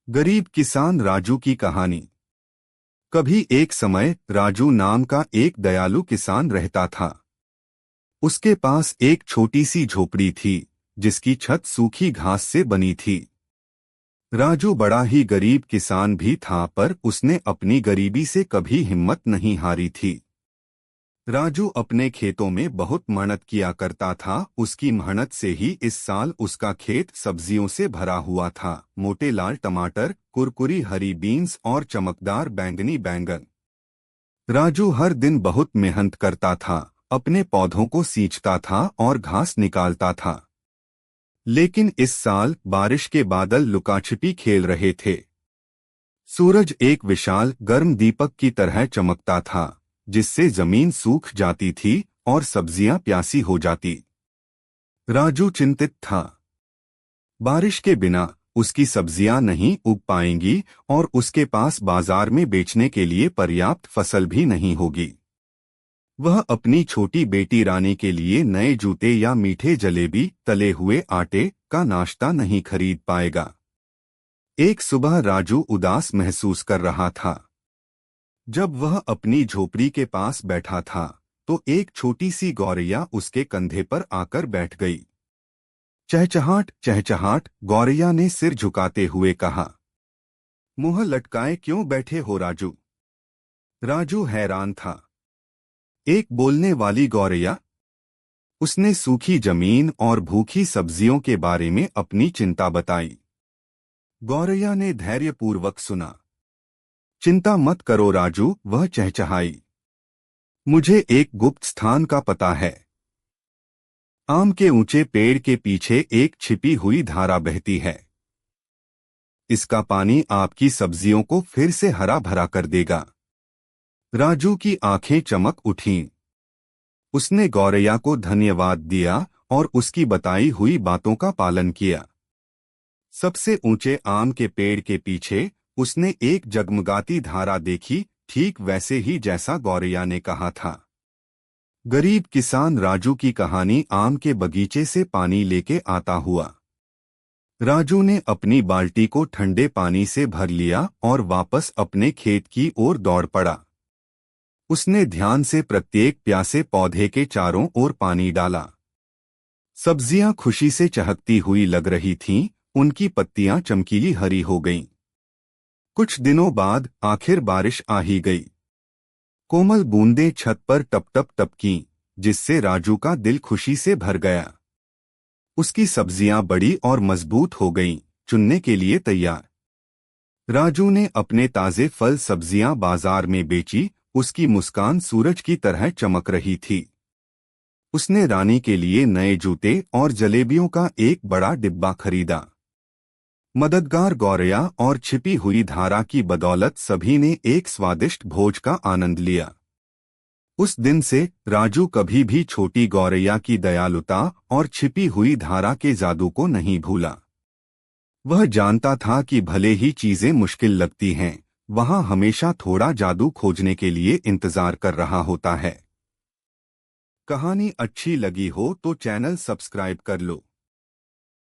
गरीब किसान राजू की कहानी। कभी एक समय राजू नाम का एक दयालु किसान रहता था। उसके पास एक छोटी सी झोपड़ी थी जिसकी छत सूखी घास से बनी थी। राजू बड़ा ही गरीब किसान भी था, पर उसने अपनी गरीबी से कभी हिम्मत नहीं हारी थी। राजू अपने खेतों में बहुत मेहनत किया करता था। उसकी मेहनत से ही इस साल उसका खेत सब्जियों से भरा हुआ था। मोटे लाल टमाटर, कुरकुरी हरी बीन्स और चमकदार बैंगनी बैंगन। राजू हर दिन बहुत मेहनत करता था, अपने पौधों को सींचता था और घास निकालता था। लेकिन इस साल बारिश के बादल लुकाछिपी खेल रहे थे। सूरज एक विशाल गर्म दीपक की तरह चमकता था, जिससे जमीन सूख जाती थी और सब्जियां प्यासी हो जाती। राजू चिंतित था। बारिश के बिना उसकी सब्जियां नहीं उग पाएंगी और उसके पास बाजार में बेचने के लिए पर्याप्त फसल भी नहीं होगी। वह अपनी छोटी बेटी रानी के लिए नए जूते या मीठे जलेबी, तले हुए आटे का नाश्ता नहीं खरीद पाएगा। एक सुबह राजू उदास महसूस कर रहा था। जब वह अपनी झोपड़ी के पास बैठा था तो एक छोटी सी गौरैया उसके कंधे पर आकर बैठ गई। चहचहाट चहचहाट, गौरैया ने सिर झुकाते हुए कहा। मुंह लटकाए क्यों बैठे हो राजू? राजू हैरान था। एक बोलने वाली गौरैया? उसने सूखी जमीन और भूखी सब्जियों के बारे में अपनी चिंता बताई। गौरैया ने धैर्यपूर्वक सुना। चिंता मत करो राजू, वह चहचहाई। मुझे एक गुप्त स्थान का पता है। आम के ऊंचे पेड़ के पीछे एक छिपी हुई धारा बहती है। इसका पानी आपकी सब्जियों को फिर से हरा भरा कर देगा। राजू की आंखें चमक उठीं। उसने गौरैया को धन्यवाद दिया और उसकी बताई हुई बातों का पालन किया। सबसे ऊंचे आम के पेड़ के पीछे उसने एक जगमगाती धारा देखी, ठीक वैसे ही जैसा गौरैया ने कहा था। गरीब किसान राजू की कहानी आम के बगीचे से पानी लेके आता हुआ। राजू ने अपनी बाल्टी को ठंडे पानी से भर लिया और वापस अपने खेत की ओर दौड़ पड़ा। उसने ध्यान से प्रत्येक प्यासे पौधे के चारों ओर पानी डाला। सब्जियां खुशी से चहकती हुई लग रही थीं, उनकी पत्तियां चमकीली हरी हो गईं। कुछ दिनों बाद आखिर बारिश आ ही गई। कोमल बूंदें छत पर टप टप टपकीं, जिससे राजू का दिल खुशी से भर गया। उसकी सब्जियां बड़ी और मजबूत हो गईं, चुनने के लिए तैयार। राजू ने अपने ताजे फल सब्जियां बाजार में बेची। उसकी मुस्कान सूरज की तरह चमक रही थी। उसने रानी के लिए नए जूते और जलेबियों का एक बड़ा डिब्बा खरीदा। मददगार गौरैया और छिपी हुई धारा की बदौलत सभी ने एक स्वादिष्ट भोज का आनंद लिया। उस दिन से राजू कभी भी छोटी गौरैया की दयालुता और छिपी हुई धारा के जादू को नहीं भूला। वह जानता था कि भले ही चीजें मुश्किल लगती हैं, वहां हमेशा थोड़ा जादू खोजने के लिए इंतजार कर रहा होता है। कहानी अच्छी लगी हो तो चैनल सब्सक्राइब कर लो।